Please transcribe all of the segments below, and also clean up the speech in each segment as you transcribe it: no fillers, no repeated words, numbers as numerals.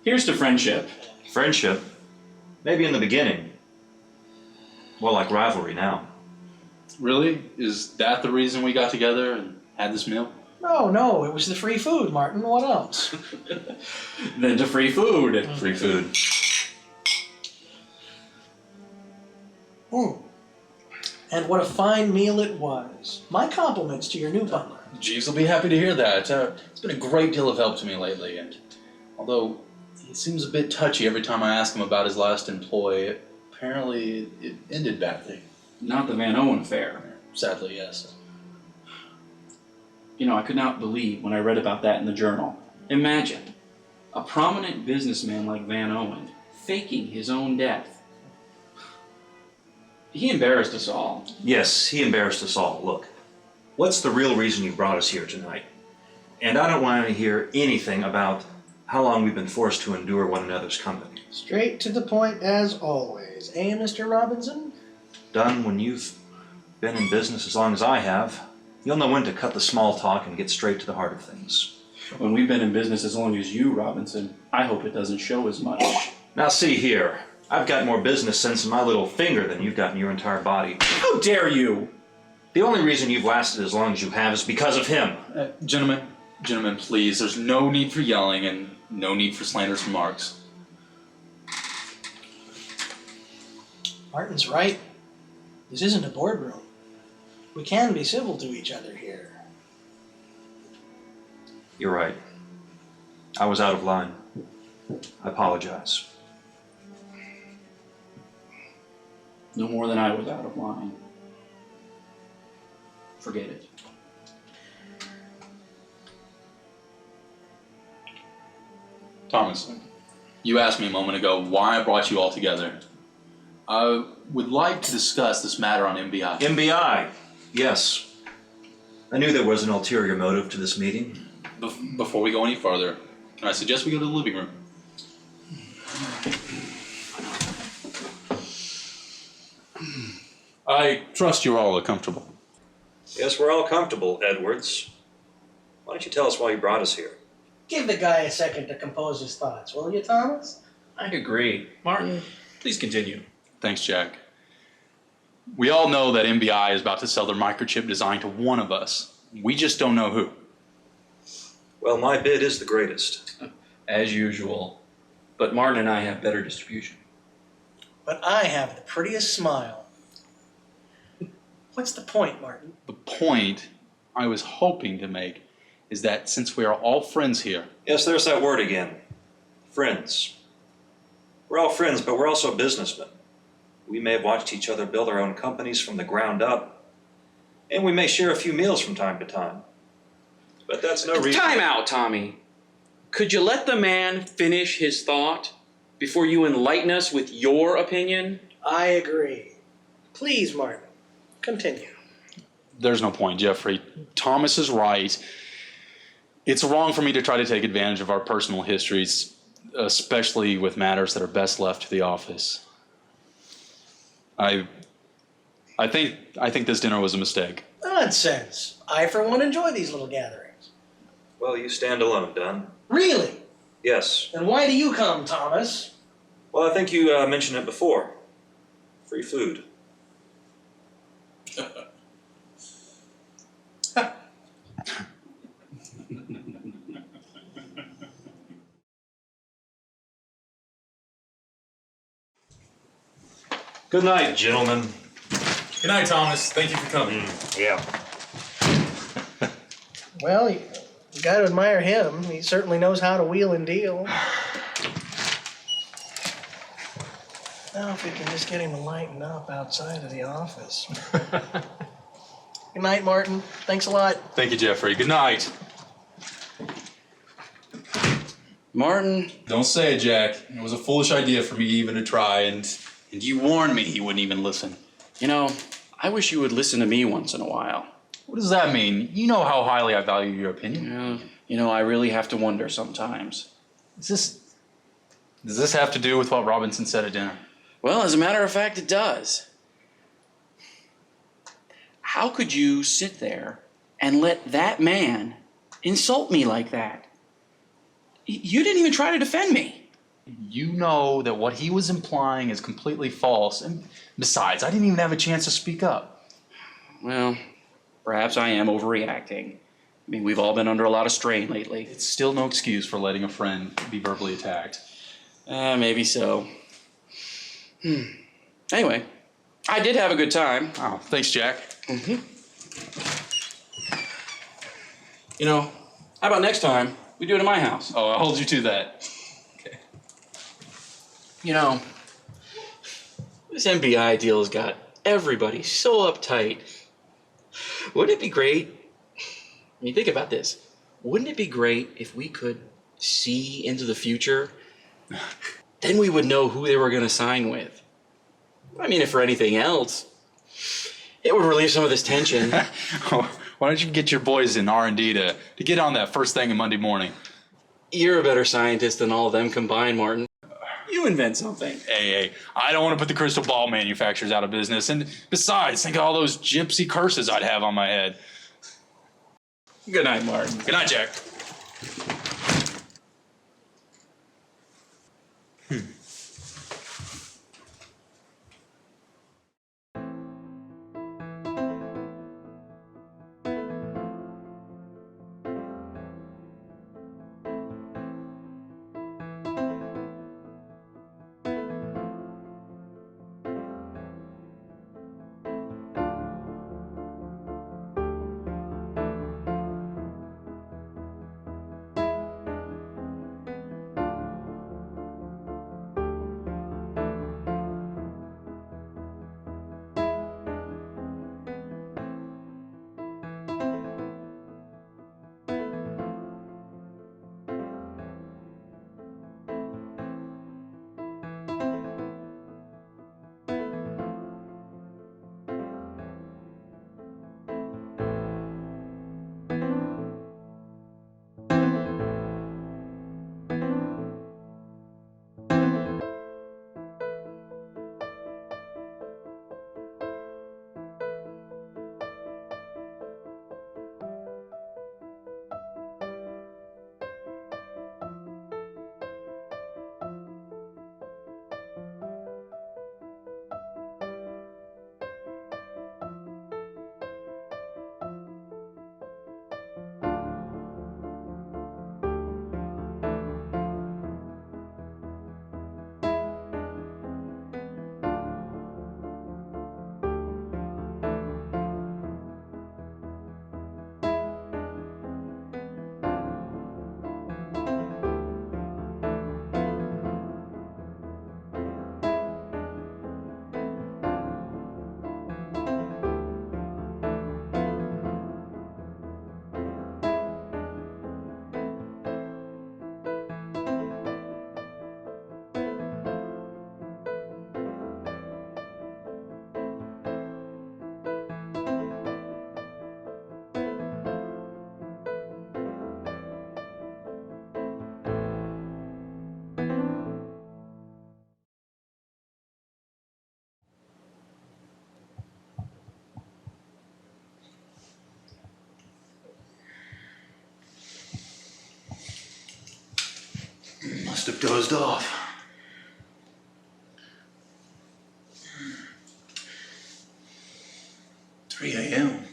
Here's to friendship. Friendship? Maybe in the beginning. More like rivalry now. Really? Is that the reason we got together and had this meal? No, it was the free food, Martin. What else? Then to free food. Free food. And what a fine meal it was. My compliments to your new butler. Jeeves will be happy to hear that. It's been a great deal of help to me lately, and although he seems a bit touchy every time I ask him about his last employee, apparently it ended badly. Not the Van Owen affair. Sadly, yes. You know, I could not believe when I read about that in the journal. Imagine, a prominent businessman like Van Owen faking his own death. He embarrassed us all. Yes, he embarrassed us all. Look, what's the real reason you brought us here tonight? And I don't want to hear anything about how long we've been forced to endure one another's company. Straight to the point as always. Eh, Mr. Robinson? Dunn, when you've been in business as long as I have, you'll know when to cut the small talk and get straight to the heart of things. When we've been in business as long as you, Robinson, I hope it doesn't show as much. Now see here, I've got more business sense in my little finger than you've got in your entire body. How dare you? The only reason you've lasted as long as you have is because of him. Gentlemen, please, there's no need for yelling and no need for slanderous remarks. Martin's right. This isn't a boardroom. We can be civil to each other here. You're right. I was out of line. I apologize. No more than I was out of line. Forget it. Thomas, you asked me a moment ago why I brought you all together. I would like to discuss this matter on MBI. MBI, yes. I knew there was an ulterior motive to this meeting. Before we go any further, can I suggest we go to the living room? I trust you all are comfortable. Yes, we're all comfortable, Edwards. Why don't you tell us why you brought us here? Give the guy a second to compose his thoughts, will you, Thomas? I agree. Martin, please continue. Thanks, Jack. We all know that MBI is about to sell their microchip design to one of us. We just don't know who. Well, my bid is the greatest. As usual. But Martin and I have better distribution. But I have the prettiest smile. What's the point, Martin? The point I was hoping to make is that since we are all friends here... Yes, there's that word again. Friends. We're all friends, but we're also businessmen. We may have watched each other build our own companies from the ground up, and we may share a few meals from time to time. But that's no reason... Time out, Tommy. Could you let the man finish his thought before you enlighten us with your opinion? I agree. Please, Martin, continue. There's no point, Jeffrey. Thomas is right. It's wrong for me to try to take advantage of our personal histories, especially with matters that are best left to the office. I think this dinner was a mistake. Nonsense. I, for one, enjoy these little gatherings. Well, you stand alone, Dunn. Really? Yes. And why do you come, Thomas? Well, I think you mentioned it before. Free food. Good night, gentlemen. Good night, Thomas. Thank you for coming. Yeah. Well, you got to admire him. He certainly knows how to wheel and deal. Now, if we can just get him to lighten up outside of the office. Good night, Martin. Thanks a lot. Thank you, Jeffrey. Good night. Martin? Don't say it, Jack. It was a foolish idea for me even to try, and you warned me he wouldn't even listen. You know, I wish you would listen to me once in a while. What does that mean? You know how highly I value your opinion. Yeah, you know, I really have to wonder sometimes. Does this have to do with what Robinson said at dinner? Well, as a matter of fact, it does. How could you sit there and let that man insult me like that? You didn't even try to defend me. You know that what he was implying is completely false. And besides, I didn't even have a chance to speak up. Well, perhaps I am overreacting. I mean, we've all been under a lot of strain lately. It's still no excuse for letting a friend be verbally attacked. Maybe so. Anyway, I did have a good time. Oh, thanks, Jack. You know, how about next time we do it at my house? Oh, I'll hold you to that. Okay. You know, this MBI deal has got everybody so uptight. Wouldn't it be great? I mean, think about this. Wouldn't it be great if we could see into the future? Then we would know who they were going to sign with. I mean, if for anything else, it would relieve some of this tension. Why don't you get your boys in R&D to get on that first thing on Monday morning? You're a better scientist than all of them combined, Martin. You invent something. Hey, I don't want to put the crystal ball manufacturers out of business. And besides, think of all those gypsy curses I'd have on my head. Good night, Martin. Good night, Jack. Must have dozed off. "3 a.m.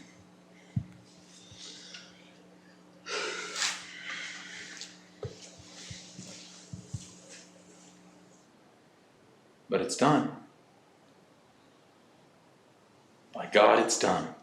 But it's done. By God, it's done.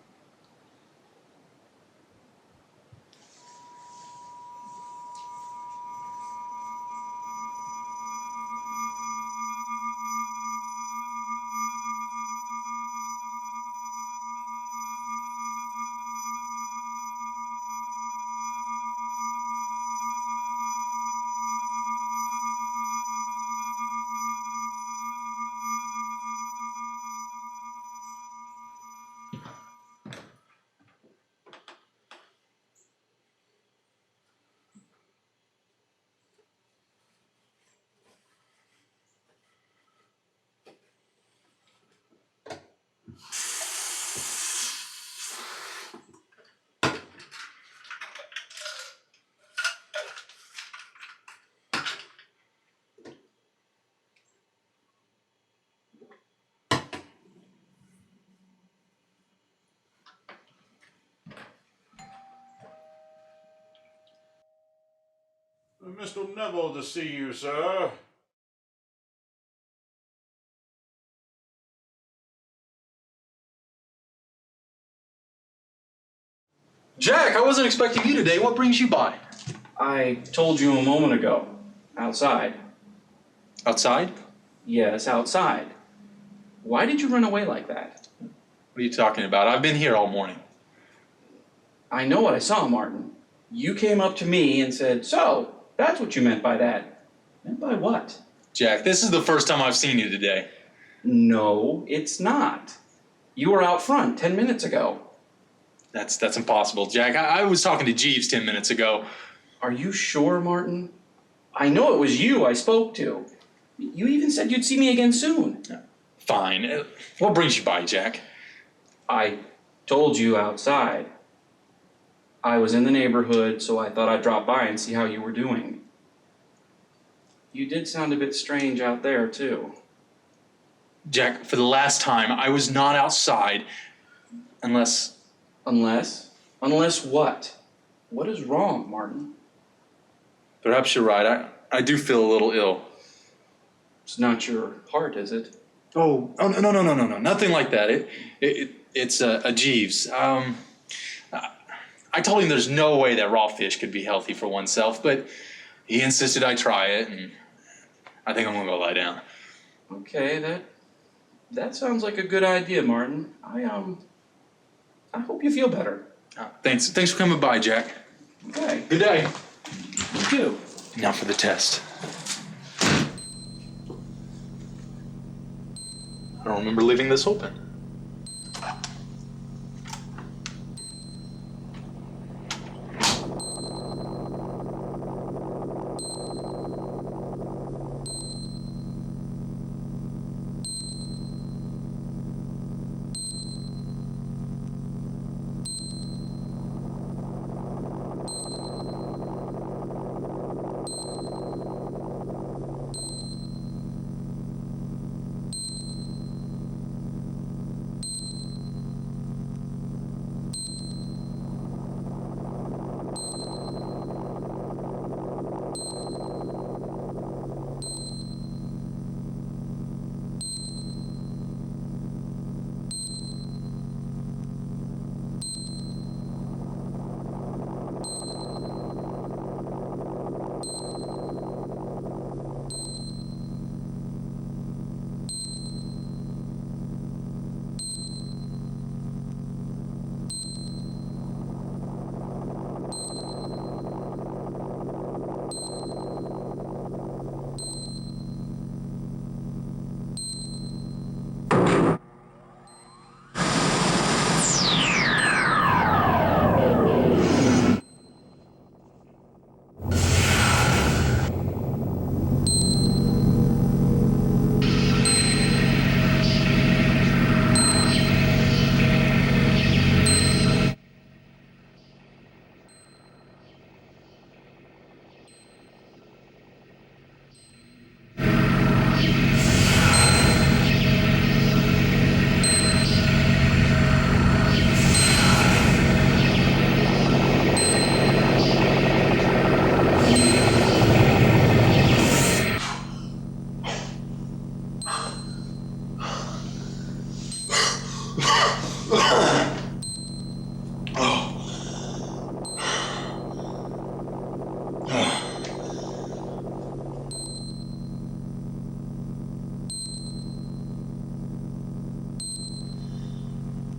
Mr. Neville to see you, sir. Jack, I wasn't expecting you today. What brings you by? I told you a moment ago. Outside. Outside? Yes, outside. Why did you run away like that? What are you talking about? I've been here all morning. I know what I saw, Martin. You came up to me and said, "So, that's what you meant by that." Meant by what? Jack, this is the first time I've seen you today. No, it's not. You were out front 10 minutes ago. That's impossible, Jack. I was talking to Jeeves 10 minutes ago. Are you sure, Martin? I know it was you I spoke to. You even said you'd see me again soon. Fine. What brings you by, Jack? I told you outside. I was in the neighborhood, so I thought I'd drop by and see how you were doing. You did sound a bit strange out there, too. Jack, for the last time, I was not outside unless... Unless? Unless what? What is wrong, Martin? Perhaps you're right. I do feel a little ill. It's not your heart, is it? Oh, no. Nothing like that. It's a Jeeves. I told him there's no way that raw fish could be healthy for oneself, but he insisted I try it, and I think I'm gonna go lie down. Okay, that sounds like a good idea, Martin. I hope you feel better. Thanks for coming by, Jack. Okay. Good day. You too. Now for the test. I don't remember leaving this open.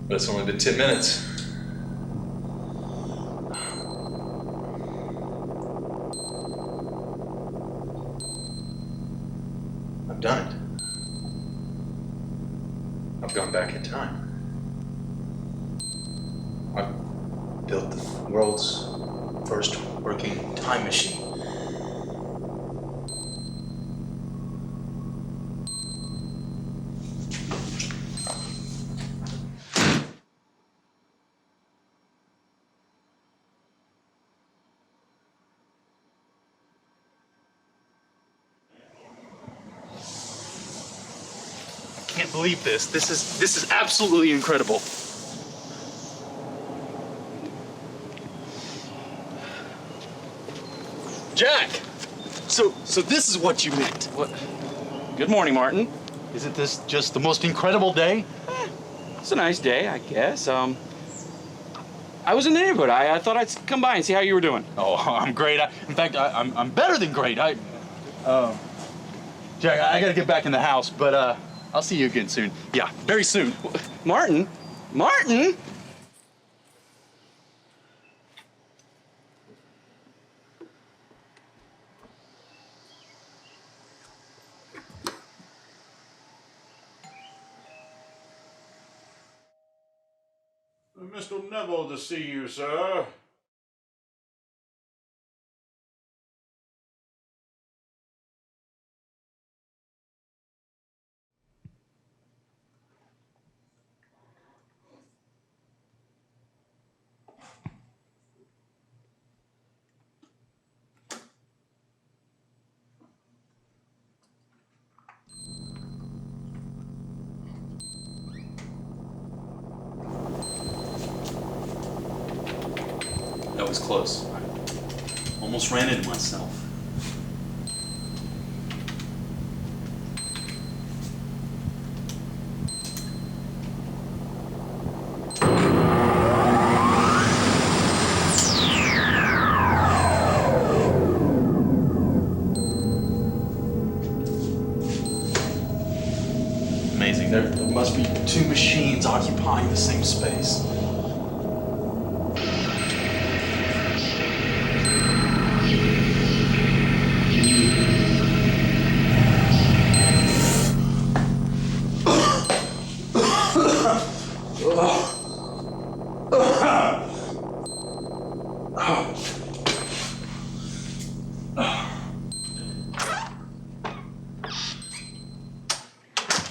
But it's only been 10 minutes. I've done it. I've gone back in time. I've built the world's first working time machine. I can't believe this. This is absolutely incredible. Jack! So this is what you meant. What? Good morning, Martin. Isn't this just the most incredible day? It's a nice day, I guess. I was in the neighborhood. I thought I'd come by and see how you were doing. Oh, I'm great. In fact, I'm better than great. Jack, I gotta get back in the house, but I'll see you again soon. Yeah, very soon. Martin? Martin? Mr. Neville to see you, sir. That was close. Almost ran into myself. Amazing. There must be two machines occupying the same space.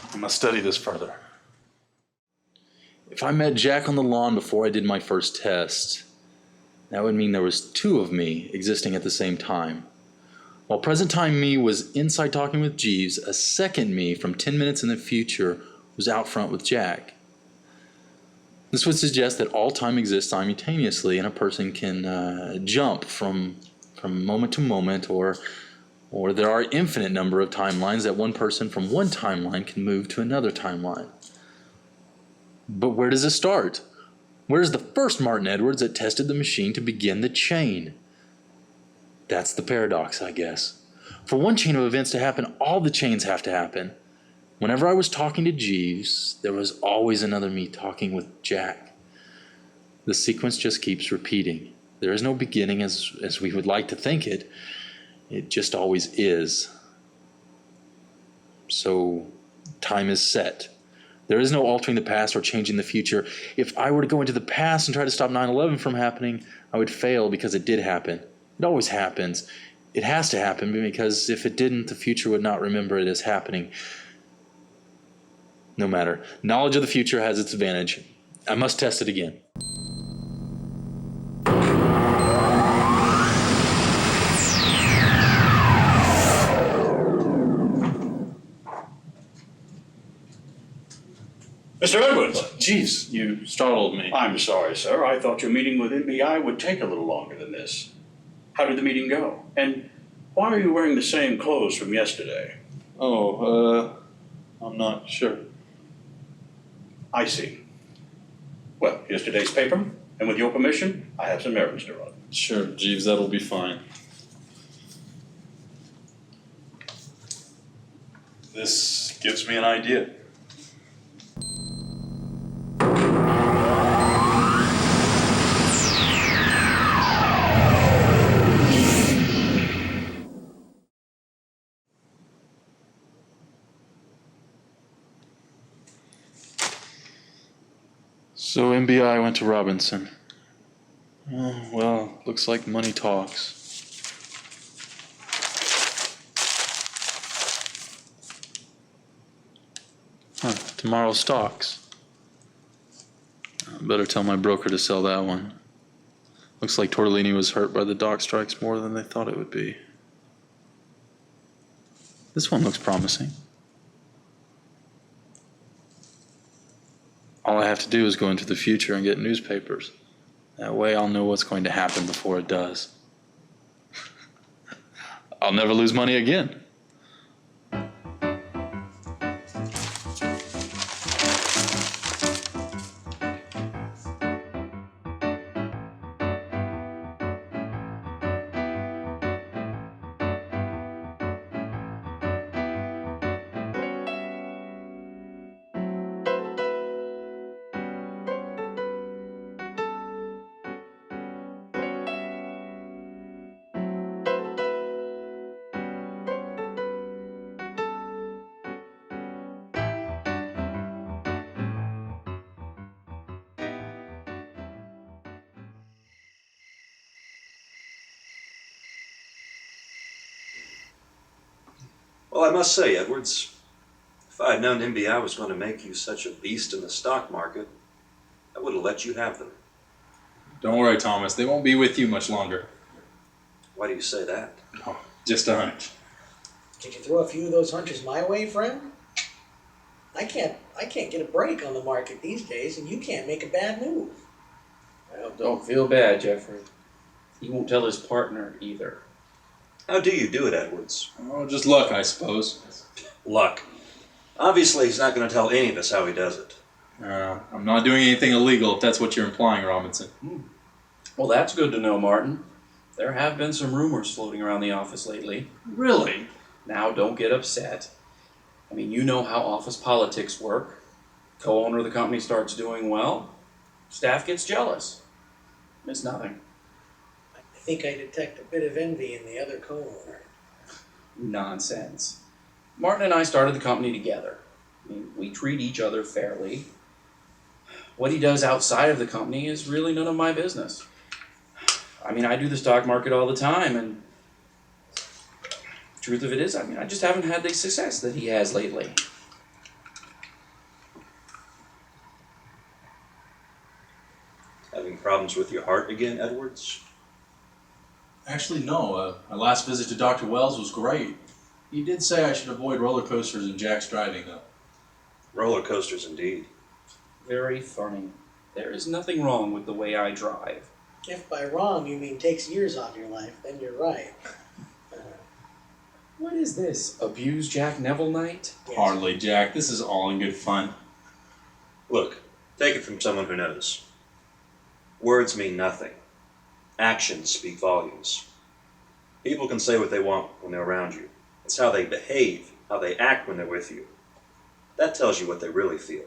I must study this further. If I met Jack on the lawn before I did my first test, that would mean there was two of me existing at the same time. While present time me was inside talking with Jeeves, a second me from 10 minutes in the future was out front with Jack. This would suggest that all time exists simultaneously and a person can jump from moment to moment, or there are infinite number of timelines that one person from one timeline can move to another timeline. But where does it start? Where's the first Martin Edwards that tested the machine to begin the chain? That's the paradox, I guess. For one chain of events to happen, all the chains have to happen. Whenever I was talking to Jeeves, there was always another me talking with Jack. The sequence just keeps repeating. There is no beginning as we would like to think it. It just always is. So, time is set. There is no altering the past or changing the future. If I were to go into the past and try to stop 9/11 from happening, I would fail because it did happen. It always happens. It has to happen because if it didn't, the future would not remember it as happening. No matter. Knowledge of the future has its advantage. I must test it again. Mr. Edwards! Jeeves, you startled me. I'm sorry, sir. I thought your meeting with NBI would take a little longer than this. How did the meeting go? And why are you wearing the same clothes from yesterday? I'm not sure. I see. Well, here's today's paper, and with your permission, I have some errands to run. Sure, Jeeves, that'll be fine. This gives me an idea. So MBI went to Robinson. Oh, well, looks like money talks. Tomorrow's stocks. I better tell my broker to sell that one. Looks like Tortellini was hurt by the dock strikes more than they thought it would be. This one looks promising. All I have to do is go into the future and get newspapers. That way I'll know what's going to happen before it does. I'll never lose money again. Well, I must say, Edwards, if I had known MBI was going to make you such a beast in the stock market, I would have let you have them. Don't worry, Thomas. They won't be with you much longer. Why do you say that? Oh, just a hunch. Did you throw a few of those hunches my way, friend? I can't get a break on the market these days, and you can't make a bad move. Well, don't feel bad, Jeffrey. He won't tell his partner either. How do you do it, Edwards? Oh, just luck, I suppose. Luck. Obviously, he's not going to tell any of us how he does it. I'm not doing anything illegal, if that's what you're implying, Robinson. Well, that's good to know, Martin. There have been some rumors floating around the office lately. Really? Now, don't get upset. I mean, you know how office politics work. Co-owner of the company starts doing well, staff gets jealous. It's nothing. I think I detect a bit of envy in the other co-owner. Nonsense. Martin and I started the company together. I mean, we treat each other fairly. What he does outside of the company is really none of my business. I mean, I do the stock market all the time, and the truth of it is, I mean, I just haven't had the success that he has lately. Having problems with your heart again, Edwards? Actually, no. My last visit to Dr. Wells was great. He did say I should avoid roller coasters and Jack's driving, though. Roller coasters, indeed. Very funny. There is nothing wrong with the way I drive. If by wrong you mean takes years off your life, then you're right. What is this? Abuse Jack Neville night? Yes. Hardly, Jack. This is all in good fun. Look, take it from someone who knows. Words mean nothing. Actions speak volumes. People can say what they want when they're around you. It's how they behave, how they act when they're with you. That tells you what they really feel.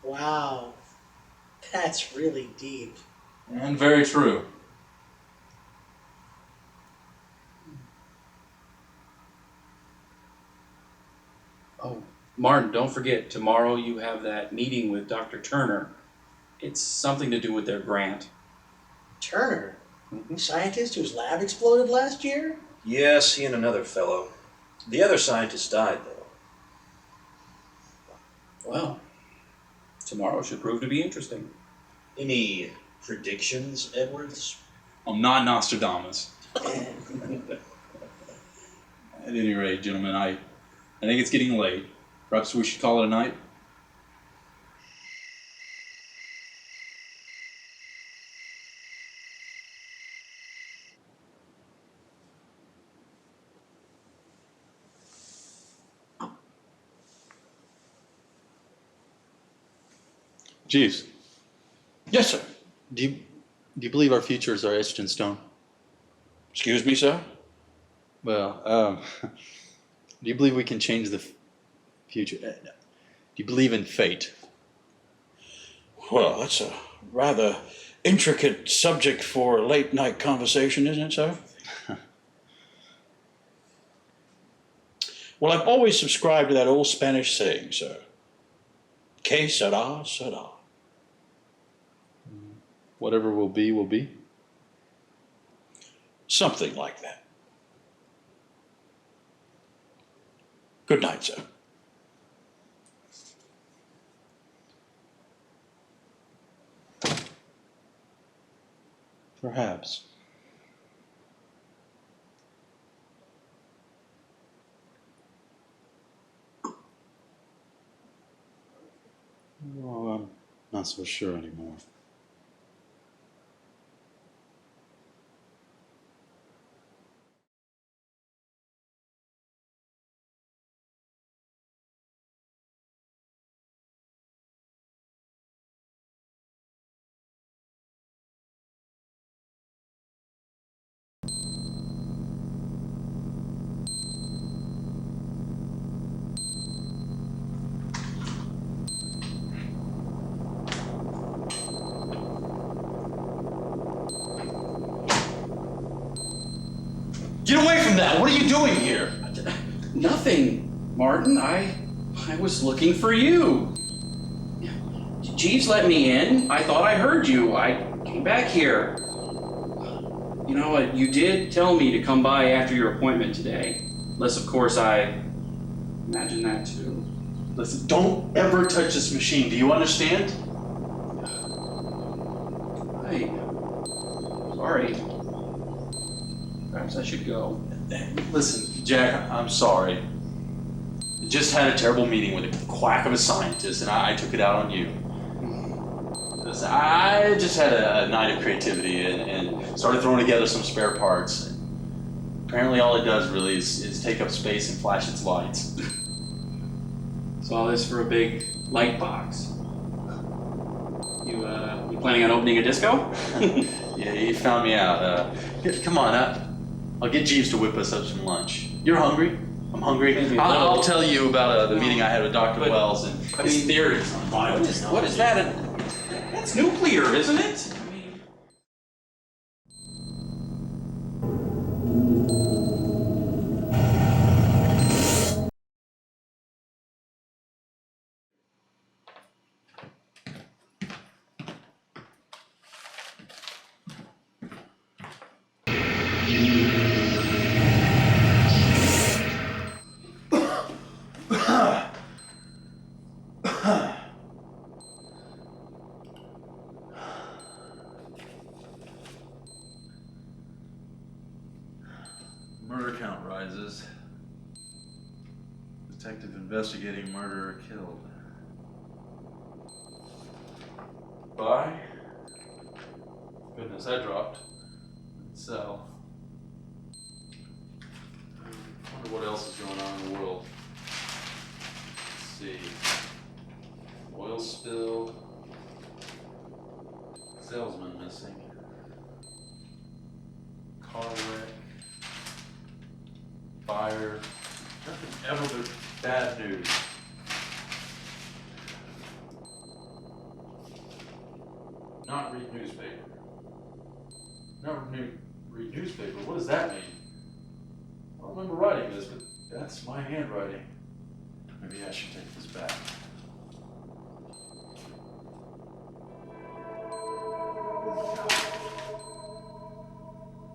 Wow, that's really deep. And very true. Oh, Martin, don't forget, tomorrow you have that meeting with Dr. Turner. It's something to do with their grant. Turner, the scientist whose lab exploded last year? Yes, he and another fellow. The other scientist died, though. Well, tomorrow should prove to be interesting. Any predictions, Edwards? I'm not Nostradamus. At any rate, gentlemen, I think it's getting late. Perhaps we should call it a night? Jeeves, Yes, sir. do you believe our futures are etched in stone? Excuse me, sir? Well, do you believe we can change the future? Do you believe in fate? Well, that's a rather intricate subject for a late night conversation, isn't it, sir? Well, I've always subscribed to that old Spanish saying, sir. Que sera, sera. Whatever will be, will be. Something like that. Good night, sir. Perhaps. Oh, I'm not so sure anymore. that? What are you doing here? Nothing, Martin. I was looking for you. Jeeves let me in. I thought I heard you. I came back here. You know what? You did tell me to come by after your appointment today. Unless, of course, I imagine that too. Listen, don't ever touch this machine. Do you understand? Hey, sorry. Perhaps I should go. Listen, Jack, I'm sorry. I just had a terrible meeting with a quack of a scientist, and I took it out on you. Listen, I just had a night of creativity and started throwing together some spare parts. Apparently all it does really is take up space and flash its lights. So all this for a big light box. You planning on opening a disco? Yeah, you found me out. Come on, I'll get Jeeves to whip us up some lunch. You're hungry? I'm hungry. Maybe a I'll little. tell you about the meeting I had with Dr. But- Wells and his theories on biotechnology. What is that? That's nuclear, isn't it? Murder count rises. Detective investigating murderer killed. Bye. Goodness, that dropped. So, I wonder what else is going on in the world. Let's see. Oil spill. Salesman missing. Car wreck. Fire. Nothing ever but bad news. Not read newspaper. Not read newspaper. What does that mean? I don't remember writing this, but that's my handwriting. Maybe I should take this back.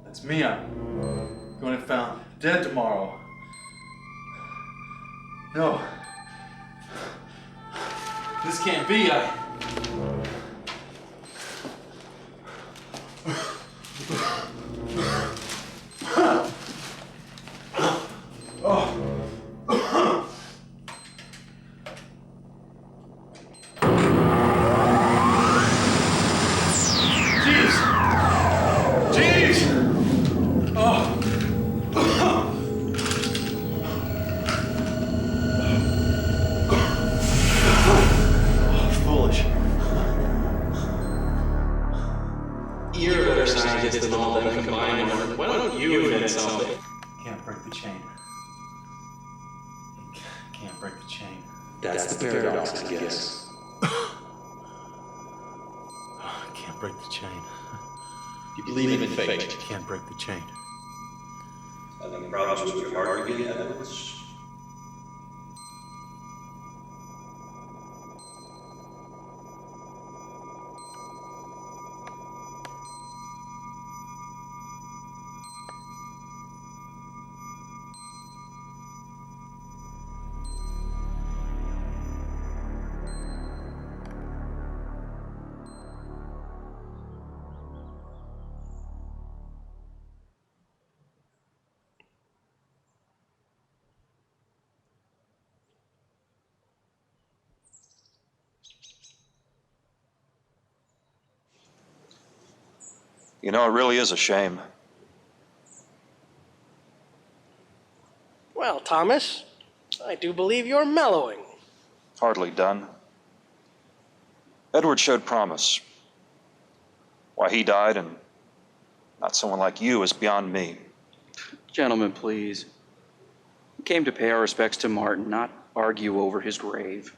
That's me. I'm going to be found dead tomorrow. No. This can't be. Foolish. You're a better scientist than all of them combined, Martin. Why don't you invent something? Can't break the chain. Can't break the chain. That's the paradox, I guess. Can't break the chain. You believe in fate. Can't break the chain. Having problems with your heart again, Edwards? You know, it really is a shame. Well, Thomas, I do believe you're mellowing. Hardly done. Edward showed promise. Why he died and not someone like you is beyond me. Gentlemen, please. We came to pay our respects to Martin, not argue over his grave.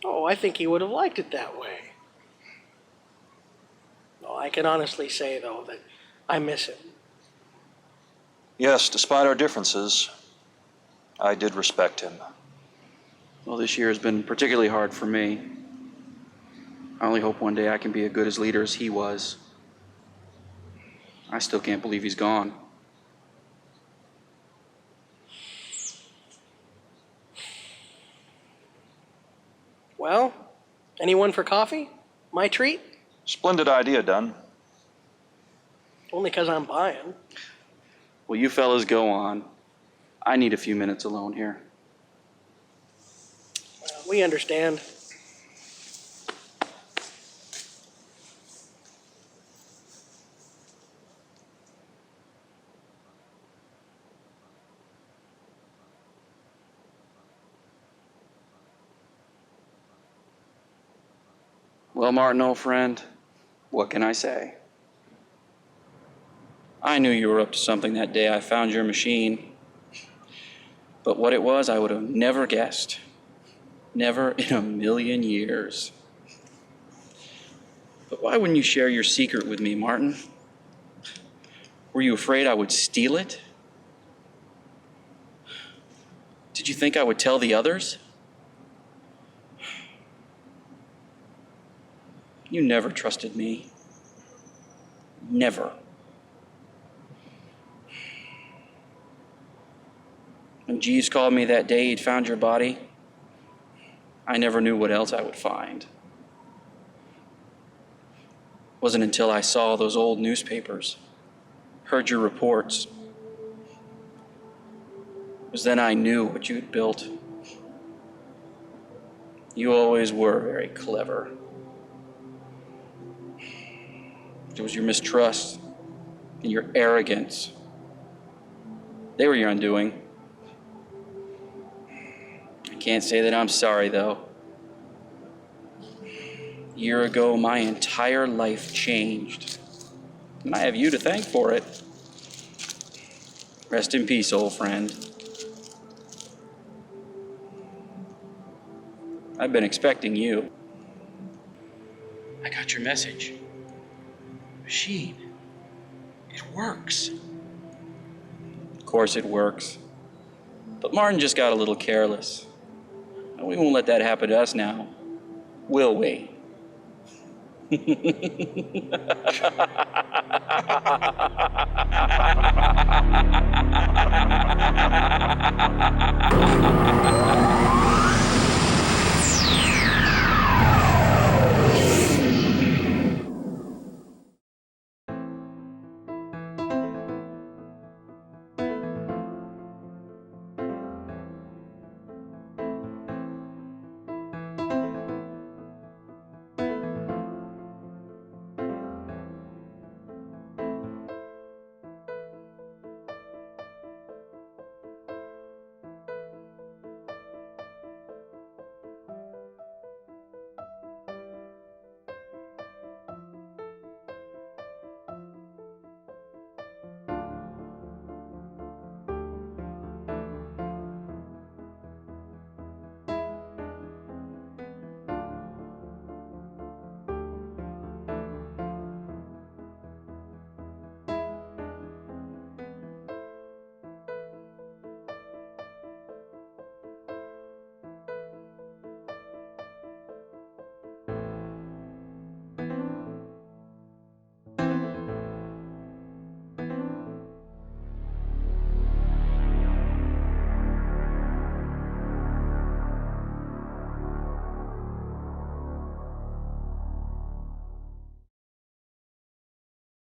Oh, I think he would have liked it that way. Oh, I can honestly say, though, that I miss him. Yes, despite our differences, I did respect him. Well, this year has been particularly hard for me. I only hope one day I can be as good as leader as he was. I still can't believe he's gone. Well, anyone for coffee? My treat? Splendid idea, Dunn. Only 'cause I'm buying. Well, you fellas go on. I need a few minutes alone here. We understand. Well, Martin, old friend, what can I say? I knew you were up to something that day I found your machine. But what it was, I would have never guessed. Never in a million years. But why wouldn't you share your secret with me, Martin? Were you afraid I would steal it? Did you think I would tell the others? You never trusted me. Never. When Jeeves called me that day he'd found your body, I never knew what else I would find. It wasn't until I saw those old newspapers, heard your reports. It was then I knew what you had built. You always were very clever. It was your mistrust and your arrogance. They were your undoing. I can't say that I'm sorry, though. A year ago, my entire life changed. And I have you to thank for it. Rest in peace, old friend. I've been expecting you. I got your message. Machine. It works. Of course it works. But Martin just got a little careless. And we won't let that happen to us now, will we?